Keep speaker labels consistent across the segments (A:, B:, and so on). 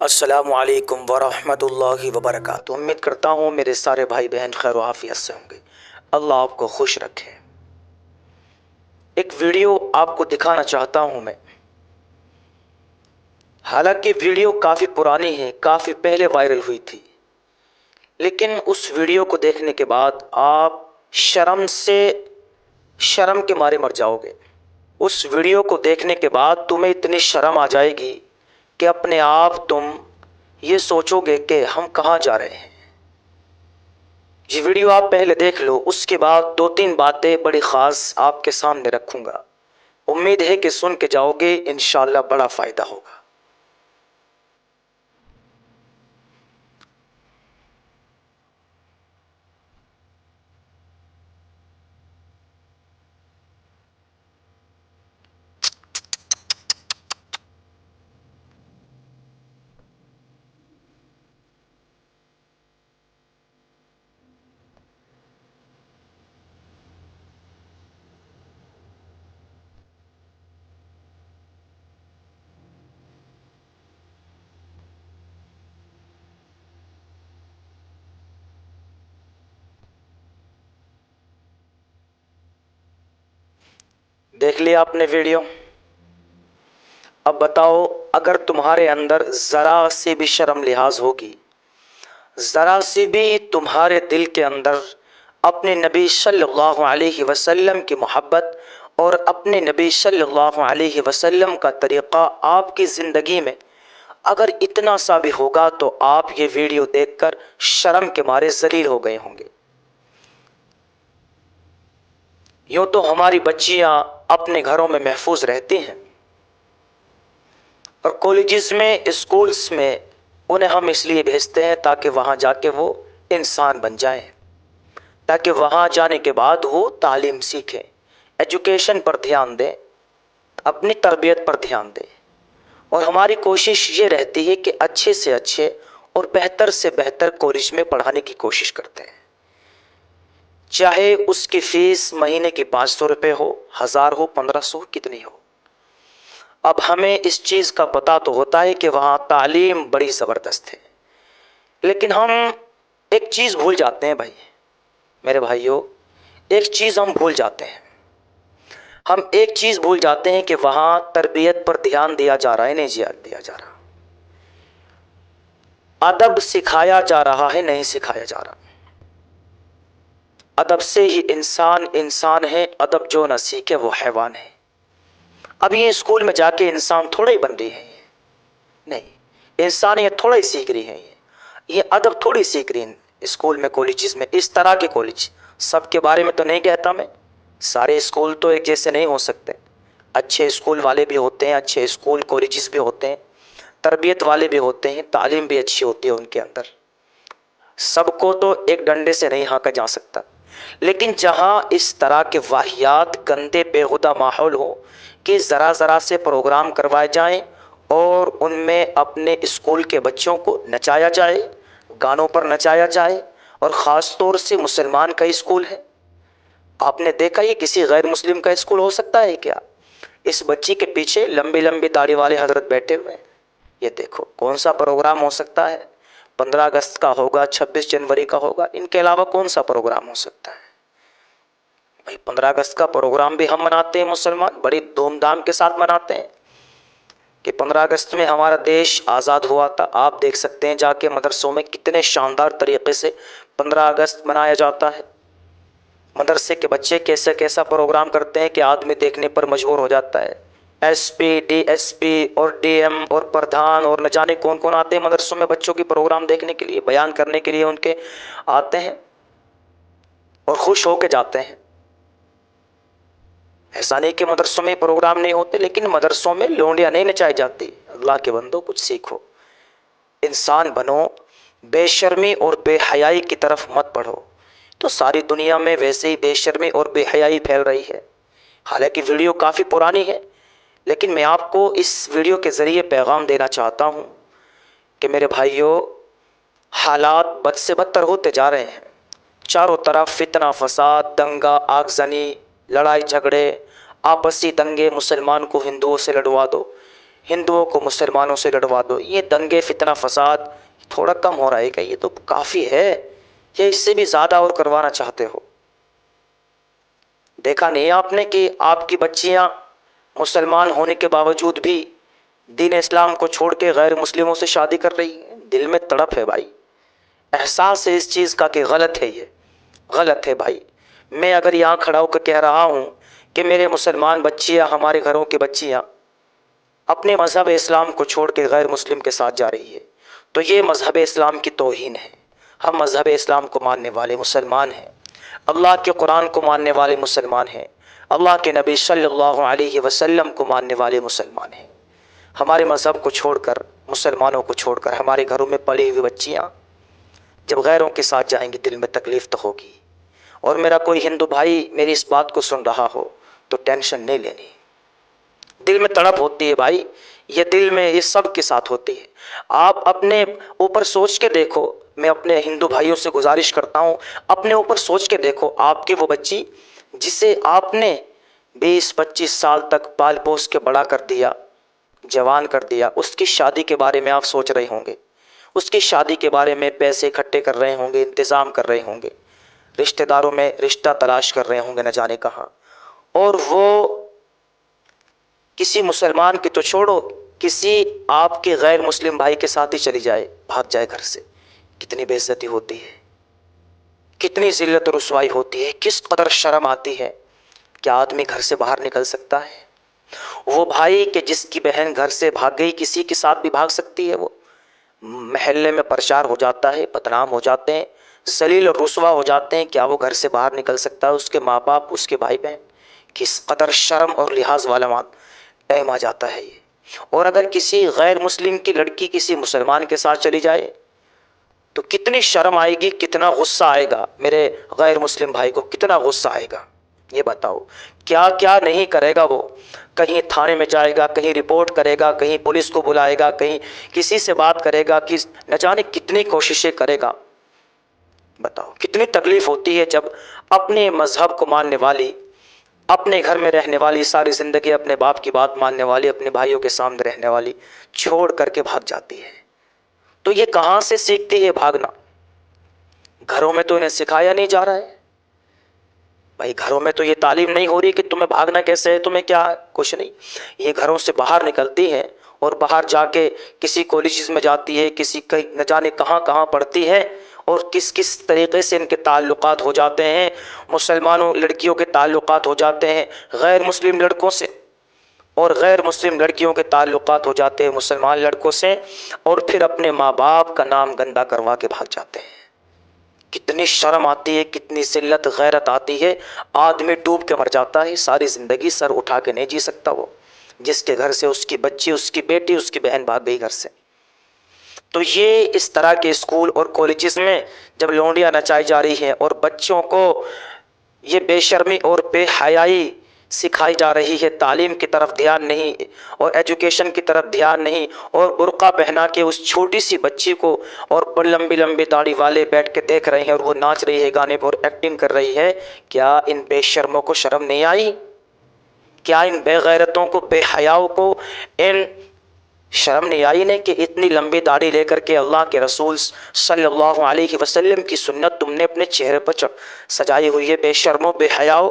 A: السلام علیکم ورحمۃ اللہ وبرکاتہ۔ امید کرتا ہوں میرے سارے بھائی بہن خیر و عافیت سے ہوں گے۔ اللہ آپ کو خوش رکھے۔ ایک ویڈیو آپ کو دکھانا چاہتا ہوں میں، حالانکہ ویڈیو کافی پرانی ہے، کافی پہلے وائرل ہوئی تھی، لیکن اس ویڈیو کو دیکھنے کے بعد آپ شرم کے مارے مر جاؤ گے۔ اس ویڈیو کو دیکھنے کے بعد تمہیں اتنی شرم آ جائے گی کہ اپنے آپ تم یہ سوچو گے کہ ہم کہاں جا رہے ہیں۔ یہ ویڈیو آپ پہلے دیکھ لو، اس کے بعد 2-3 باتیں بڑی خاص آپ کے سامنے رکھوں گا۔ امید ہے کہ سن کے جاؤ گے، انشاءاللہ بڑا فائدہ ہوگا۔ دیکھ لیا آپ نے ویڈیو؟ اب بتاؤ، اگر تمہارے اندر ذرا سی بھی شرم لحاظ ہوگی، ذرا سی بھی تمہارے دل کے اندر اپنے نبی صلی اللہ علیہ وسلم کی محبت اور اپنے نبی صلی اللہ علیہ وسلم کا طریقہ آپ کی زندگی میں اگر اتنا سا بھی ہوگا تو آپ یہ ویڈیو دیکھ کر شرم کے مارے ذلیل ہو گئے ہوں گے۔ یوں تو ہماری بچیاں اپنے گھروں میں محفوظ رہتی ہیں، اور کالجز میں، اسکولز میں انہیں ہم اس لیے بھیجتے ہیں تاکہ وہاں جا کے وہ انسان بن جائیں، تاکہ وہاں جانے کے بعد وہ تعلیم سیکھیں، ایجوکیشن پر دھیان دیں، اپنی تربیت پر دھیان دیں۔ اور ہماری کوشش یہ رہتی ہے کہ اچھے سے اچھے اور بہتر سے بہتر کالج میں پڑھانے کی کوشش کرتے ہیں، چاہے اس کی فیس مہینے کی 500 روپے ہو، 1000 ہو، 1500 کتنی ہو۔ اب ہمیں اس چیز کا پتہ تو ہوتا ہے کہ وہاں تعلیم بڑی زبردست ہے، لیکن ہم ایک چیز بھول جاتے ہیں بھائی، میرے بھائیوں، ایک چیز ہم بھول جاتے ہیں۔ ہم ایک چیز بھول جاتے ہیں کہ وہاں تربیت پر دھیان دیا جا رہا ہے، نہیں دیا جا رہا۔ ادب سکھایا جا رہا ہے، نہیں سکھایا جا رہا۔ ادب سے ہی انسان ہے، ادب جو نہ سیکھے وہ حیوان ہے۔ اب یہ اسکول میں جا کے انسان تھوڑا ہی بن رہی ہے، نہیں، انسانیت تھوڑا ہی سیکھ رہی ہے، یہ ادب تھوڑی سیکھ رہی ہے۔ اسکول میں، کالجز میں، اس طرح کے کالج، سب کے بارے میں تو نہیں کہتا میں، سارے اسکول تو ایک جیسے نہیں ہو سکتے، اچھے اسکول والے بھی ہوتے ہیں، اچھے اسکول کالجز بھی ہوتے ہیں، تربیت والے بھی ہوتے ہیں، تعلیم بھی اچھی ہوتی ہے ان کے اندر، سب کو تو ایک ڈنڈے سے نہیں ہانکا جا سکتا۔ لیکن جہاں اس طرح کے واہیات، گندے بےہودہ ماحول ہو کہ ذرا ذرا سے پروگرام کروائے جائیں اور ان میں اپنے اسکول کے بچوں کو نچایا جائے، گانوں پر نچایا جائے، اور خاص طور سے مسلمان کا اسکول ہے، آپ نے دیکھا یہ کسی غیر مسلم کا اسکول ہو سکتا ہے کیا؟ اس بچی کے پیچھے لمبی لمبی داڑھی والے حضرت بیٹھے ہوئے ہیں، یہ دیکھو کون سا پروگرام ہو سکتا ہے؟ 15 اگست کا ہوگا، 26 جنوری کا ہوگا، ان کے علاوہ کون سا پروگرام ہو سکتا ہے؟ بھائی 15 اگست کا پروگرام بھی ہم مناتے ہیں، مسلمان بڑی دھوم دھام کے ساتھ مناتے ہیں کہ 15 اگست میں ہمارا دیش آزاد ہوا تھا۔ آپ دیکھ سکتے ہیں جا کے مدرسوں میں کتنے شاندار طریقے سے 15 اگست منایا جاتا ہے۔ مدرسے کے بچے کیسا کیسا پروگرام کرتے ہیں کہ آدمی دیکھنے پر مجبور ہو جاتا ہے۔ S P, D S P اور ڈی ایم اور پردھان اور نہ جانے کون کون آتے ہیں مدرسوں میں بچوں کی پروگرام دیکھنے کے لیے، بیان کرنے کے لیے ان کے آتے ہیں اور خوش ہو کے جاتے ہیں۔ ایسا نہیں کہ مدرسوں میں پروگرام نہیں ہوتے، لیکن مدرسوں میں لونڈیاں نہیں نچائی جاتی۔ اللہ کے بندو کچھ سیکھو، انسان بنو، بے شرمی اور بے حیائی کی طرف مت بڑھو۔ تو ساری دنیا میں ویسے ہی بے شرمی اور بے حیائی پھیل رہی ہے۔ حالانکہ ویڈیو کافی پرانی ہے، لیکن میں آپ کو اس ویڈیو کے ذریعے پیغام دینا چاہتا ہوں کہ میرے بھائیوں، حالات بد سے بدتر ہوتے جا رہے ہیں۔ چاروں طرف فتنہ فساد، دنگا، آگزنی، لڑائی جھگڑے، آپسی دنگے، مسلمان کو ہندوؤں سے لڑوا دو، ہندوؤں کو مسلمانوں سے لڑوا دو، یہ دنگے فتنہ فساد تھوڑا کم ہو رہا ہے کیا؟ یہ تو کافی ہے، یا اس سے بھی زیادہ اور کروانا چاہتے ہو؟ دیکھا نہیں آپ نے کہ آپ کی بچیاں مسلمان ہونے کے باوجود بھی دین اسلام کو چھوڑ کے غیر مسلموں سے شادی کر رہی ہیں؟ دل میں تڑپ ہے بھائی، احساس ہے اس چیز کا کہ غلط ہے، یہ غلط ہے بھائی۔ میں اگر یہاں کھڑا ہو کے کہہ رہا ہوں کہ میرے مسلمان بچیاں، ہمارے گھروں کی بچیاں اپنے مذہب اسلام کو چھوڑ کے غیر مسلم کے ساتھ جا رہی ہے، تو یہ مذہب اسلام کی توہین ہے۔ ہم مذہب اسلام کو ماننے والے مسلمان ہیں، اللہ کے قرآن کو ماننے والے مسلمان ہیں، اللہ کے نبی صلی اللہ علیہ وسلم کو ماننے والے مسلمان ہیں۔ ہمارے مذہب کو چھوڑ کر، مسلمانوں کو چھوڑ کر ہمارے گھروں میں پلی ہوئی بچیاں جب غیروں کے ساتھ جائیں گی، دل میں تکلیف تو ہوگی۔ اور میرا کوئی ہندو بھائی میری اس بات کو سن رہا ہو تو ٹینشن نہیں لینی، دل میں تڑپ ہوتی ہے بھائی، یہ دل میں یہ سب کے ساتھ ہوتی ہے۔ آپ اپنے اوپر سوچ کے دیکھو، میں اپنے ہندو بھائیوں سے گزارش کرتا ہوں، اپنے اوپر سوچ کے دیکھو، آپ کی وہ بچی جسے آپ نے 20-25 سال تک پال پوس کے بڑا کر دیا، جوان کر دیا، اس کی شادی کے بارے میں آپ سوچ رہے ہوں گے، اس کی شادی کے بارے میں پیسے اکٹھے کر رہے ہوں گے، انتظام کر رہے ہوں گے، رشتہ داروں میں رشتہ تلاش کر رہے ہوں گے نہ جانے کہاں، اور وہ کسی مسلمان کی تو چھوڑو، کسی آپ کے غیر مسلم بھائی کے ساتھ ہی چلی جائے، بھاگ جائے گھر سے، کتنی بے عزتی ہوتی ہے، کتنی ذلت و رسوائی ہوتی ہے، کس قدر شرم آتی ہے۔ کیا آدمی گھر سے باہر نکل سکتا ہے؟ وہ بھائی کہ جس کی بہن گھر سے بھاگ گئی، کسی کے ساتھ بھی بھاگ سکتی ہے، وہ محلے میں پرچار ہو جاتا ہے، بدنام ہو جاتے ہیں، ذلیل اور رسوا ہو جاتے ہیں، کیا وہ گھر سے باہر نکل سکتا ہے؟ اس کے ماں باپ، اس کے بھائی بہن، کس قدر شرم اور لحاظ والا ٹائم آ جاتا ہے یہ۔ اور اگر کسی غیر مسلم کی لڑکی کسی مسلمان کے ساتھ چلی جائے تو کتنی شرم آئے گی، کتنا غصہ آئے گا، میرے غیر مسلم بھائی کو کتنا غصہ آئے گا، یہ بتاؤ۔ کیا کیا نہیں کرے گا وہ، کہیں تھانے میں جائے گا، کہیں رپورٹ کرے گا، کہیں پولیس کو بلائے گا، کہیں کسی سے بات کرے گا، نہ جانے کتنی کوششیں کرے گا۔ بتاؤ کتنی تکلیف ہوتی ہے جب اپنے مذہب کو ماننے والی، اپنے گھر میں رہنے والی، ساری زندگی اپنے باپ کی بات ماننے والی، اپنے بھائیوں کے سامنے رہنے والی چھوڑ کر کے بھاگ جاتی ہے۔ تو یہ کہاں سے سیکھتی ہے بھاگنا؟ گھروں میں تو انہیں سکھایا نہیں جا رہا ہے بھائی، گھروں میں تو یہ تعلیم نہیں ہو رہی کہ تمہیں بھاگنا کیسے ہے، تمہیں کیا، کچھ نہیں۔ یہ گھروں سے باہر نکلتی ہیں اور باہر جا کے کسی کالجز میں جاتی ہے، کسی نہ جانے کہاں کہاں پڑھتی ہے، اور کس کس طریقے سے ان کے تعلقات ہو جاتے ہیں، مسلمانوں لڑکیوں کے تعلقات ہو جاتے ہیں غیر مسلم لڑکوں سے، اور غیر مسلم لڑکیوں کے تعلقات ہو جاتے ہیں مسلمان لڑکوں سے، اور پھر اپنے ماں باپ کا نام گندا کروا کے بھاگ جاتے ہیں۔ کتنی شرم آتی ہے، کتنی ذلت غیرت آتی ہے، آدمی ڈوب کے مر جاتا ہے، ساری زندگی سر اٹھا کے نہیں جی سکتا وہ، جس کے گھر سے اس کی بچی، اس کی بیٹی، اس کی بہن بھاگ گئی گھر سے۔ تو یہ اس طرح کے اسکول اور کالجز میں جب لونڈیاں نچائی جا رہی ہیں اور بچوں کو یہ بے شرمی اور بے حیائی سکھائی جا رہی ہے، تعلیم کی طرف دھیان نہیں اور ایجوکیشن کی طرف دھیان نہیں، اور برقع پہنا کے اس چھوٹی سی بچی کو، اور لمبی لمبی داڑھی والے بیٹھ کے دیکھ رہے ہیں، اور وہ ناچ رہی ہے گانے پر اور ایکٹنگ کر رہی ہے، کیا ان بے شرموں کو شرم نہیں آئی؟ کیا ان بے غیرتوں کو، بے حیاؤں کو ان شرم نہیں آئی نے کہ اتنی لمبی داڑھی لے کر کے اللہ کے رسول صلی اللہ علیہ وسلم کی سنت تم نے اپنے چہرے پر سجائی ہوئی ہے؟ بے شرمو، بے حیاؤ،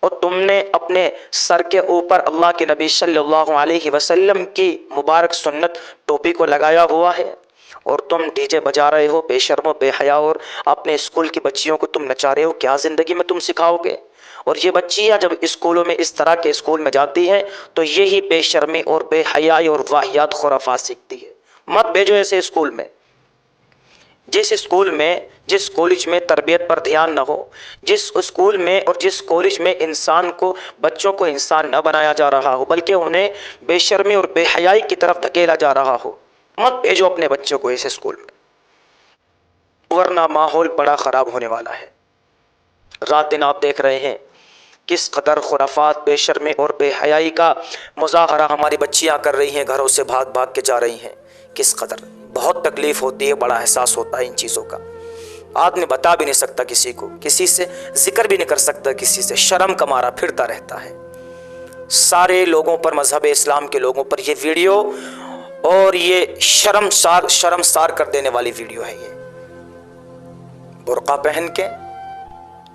A: اور تم نے اپنے سر کے اوپر اللہ کے نبی صلی اللہ علیہ وسلم کی مبارک سنت ٹوپی کو لگایا ہوا ہے، اور تم ڈی جے بجا رہے ہو، بے شرمو بے حیاؤ، اور اپنے اسکول کی بچیوں کو تم نچا رہے ہو۔ کیا زندگی میں تم سکھاؤ گے؟ اور یہ بچیاں جب اسکولوں میں، اس طرح کے اسکول میں جاتی ہیں تو یہی بے شرمی اور بے حیائی اور واہیات خرافات سیکھتی ہے۔ مت بھیجو ایسے اسکول میں، جس اسکول میں، جس کالج میں تربیت پر دھیان نہ ہو، جس اسکول میں اور جس کالج میں انسان کو، بچوں کو انسان نہ بنایا جا رہا ہو بلکہ انہیں بے شرمی اور بے حیائی کی طرف دھکیلا جا رہا ہو، مت بھیجو اپنے بچوں کو ایسے اسکول میں، ورنہ ماحول بڑا خراب ہونے والا ہے۔ رات دن آپ دیکھ رہے ہیں کس قدر خرافات، بے شرمی اور بے حیائی کا مظاہرہ ہماری بچیاں کر رہی ہیں، گھروں سے بھاگ بھاگ کے جا رہی ہیں۔ کس قدر بہت تکلیف ہوتی ہے، بڑا احساس ہوتا ہے ان چیزوں کا، آدمی بتا بھی نہیں سکتا کسی کو، کسی سے ذکر بھی نہیں کر سکتا، کسی سے شرم کا مارا پھرتا رہتا ہے۔ سارے لوگوں پر، مذہب اسلام کے لوگوں پر یہ ویڈیو اور یہ شرمسار کر دینے والی ویڈیو ہے۔ یہ برقع پہن کے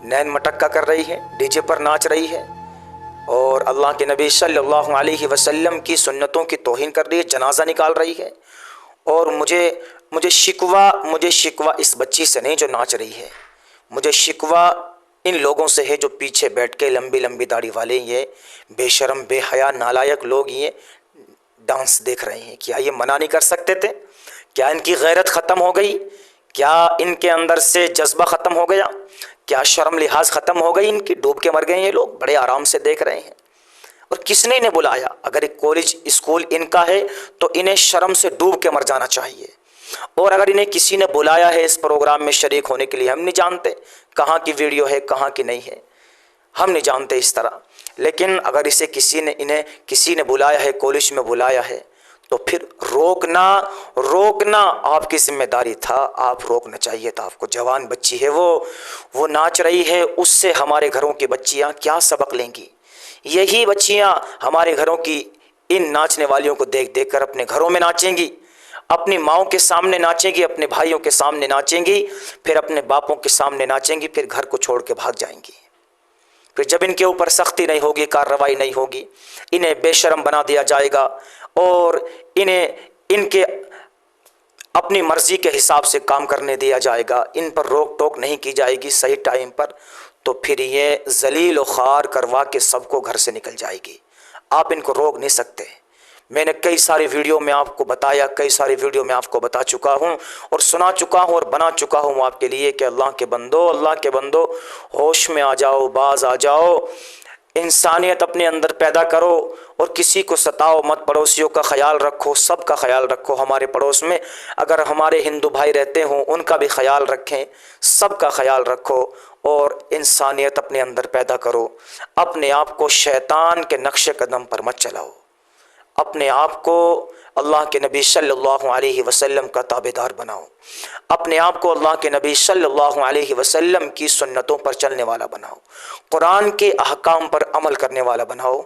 A: نین مٹکا کر رہی ہے، ڈی جے پر ناچ رہی ہے اور اللہ کے نبی صلی اللہ علیہ وسلم کی سنتوں کی توہین کر رہی ہے، جنازہ نکال رہی ہے۔ اور مجھے شکوہ اس بچی سے نہیں جو ناچ رہی ہے، مجھے شکوہ ان لوگوں سے ہے جو پیچھے بیٹھ کے لمبی لمبی داڑھی والے، یہ بے شرم بے حیا نالائق لوگ یہ ڈانس دیکھ رہے ہیں۔ کیا یہ منع نہیں کر سکتے تھے؟ کیا ان کی غیرت ختم ہو گئی؟ کیا ان کے اندر سے جذبہ ختم ہو گیا؟ کیا شرم لحاظ ختم ہو گئی ان کی؟ ڈوب کے مر گئے یہ لوگ، بڑے آرام سے دیکھ رہے ہیں۔ اور کس نے انہیں بلایا؟ اگر ایک کالج اسکول ان کا ہے تو انہیں شرم سے ڈوب کے مر جانا چاہیے۔ اور اگر انہیں کسی نے بلایا ہے اس پروگرام میں شریک ہونے کے لیے، ہم نہیں جانتے کہاں کی ویڈیو ہے کہاں کی نہیں ہے، ہم نہیں جانتے اس طرح، لیکن اگر انہیں کسی نے بلایا ہے، کالج میں بلایا ہے، تو پھر روکنا آپ کی ذمہ داری تھا، آپ روکنا چاہیے تھا آپ کو۔ جوان بچی ہے وہ ناچ رہی ہے، اس سے ہمارے گھروں کی بچیاں کیا سبق لیں گی؟ یہی بچیاں ہمارے گھروں کی ان ناچنے والیوں کو دیکھ دیکھ کر اپنے گھروں میں ناچیں گی، اپنی ماؤں کے سامنے ناچیں گی، اپنے بھائیوں کے سامنے ناچیں گی، پھر اپنے باپوں کے سامنے ناچیں گی، پھر گھر کو چھوڑ کے بھاگ جائیں گی۔ پھر جب ان کے اوپر سختی نہیں ہوگی، کارروائی نہیں ہوگی، انہیں بے شرم بنا دیا جائے گا اور ان کے اپنی مرضی کے حساب سے کام کرنے دیا جائے گا، ان پر روک ٹوک نہیں کی جائے گی صحیح ٹائم پر، تو پھر یہ ذلیل و خوار کروا کے سب کو گھر سے نکل جائے گی۔ آپ ان کو روک نہیں سکتے۔ میں نے کئی ساری ویڈیو میں آپ کو بتایا، کئی ساری ویڈیو میں آپ کو بتا چکا ہوں اور سنا چکا ہوں اور بنا چکا ہوں آپ کے لیے کہ اللہ کے بندو ہوش میں آ جاؤ، باز آ جاؤ، انسانیت اپنے اندر پیدا کرو اور کسی کو ستاؤ مت، پڑوسیوں کا خیال رکھو، سب کا خیال رکھو۔ ہمارے پڑوس میں اگر ہمارے ہندو بھائی رہتے ہوں ان کا بھی خیال رکھیں، سب کا خیال رکھو اور انسانیت اپنے اندر پیدا کرو۔ اپنے آپ کو شیطان کے نقش قدم پر مت چلاؤ، اپنے آپ کو اللہ کے نبی صلی اللہ علیہ وسلم کا تابعدار بناؤ، اپنے آپ کو اللہ کے نبی صلی اللہ علیہ وسلم کی سنتوں پر چلنے والا بناؤ، قرآن کے احکام پر عمل کرنے والا بناؤ،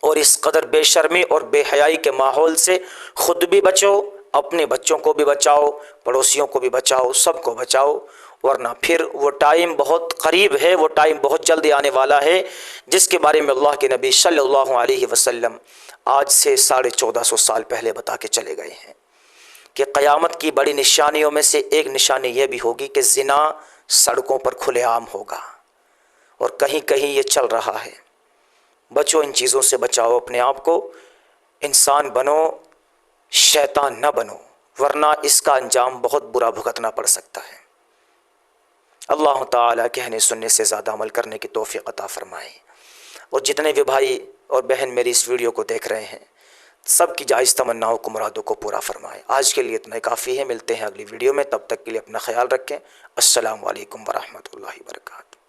A: اور اس قدر بے شرمی اور بے حیائی کے ماحول سے خود بھی بچو، اپنے بچوں کو بھی بچاؤ، پڑوسیوں کو بھی بچاؤ، سب کو بچاؤ، ورنہ پھر وہ ٹائم بہت قریب ہے، وہ ٹائم بہت جلدی آنے والا ہے جس کے بارے میں اللہ کے نبی صلی اللہ علیہ وسلم آج سے 1450 سال پہلے بتا کے چلے گئے ہیں کہ قیامت کی بڑی نشانیوں میں سے ایک نشانی یہ بھی ہوگی کہ زنا سڑکوں پر کھلے عام ہوگا اور کہیں کہیں یہ چل رہا ہے۔ بچو، ان چیزوں سے بچاؤ اپنے آپ کو، انسان بنو، شیطان نہ بنو، ورنہ اس کا انجام بہت برا بھگتنا پڑ سکتا ہے۔ اللہ تعالیٰ کہنے سننے سے زیادہ عمل کرنے کی توفیق عطا فرمائے، اور جتنے بھی بھائی اور بہن میری اس ویڈیو کو دیکھ رہے ہیں سب کی جائز تمناؤں کو، مرادوں کو پورا فرمائے۔ آج کے لیے اتنا ہی کافی ہے، ملتے ہیں اگلی ویڈیو میں، تب تک کے لیے اپنا خیال رکھیں۔ السلام علیکم ورحمۃ اللہ وبرکاتہ۔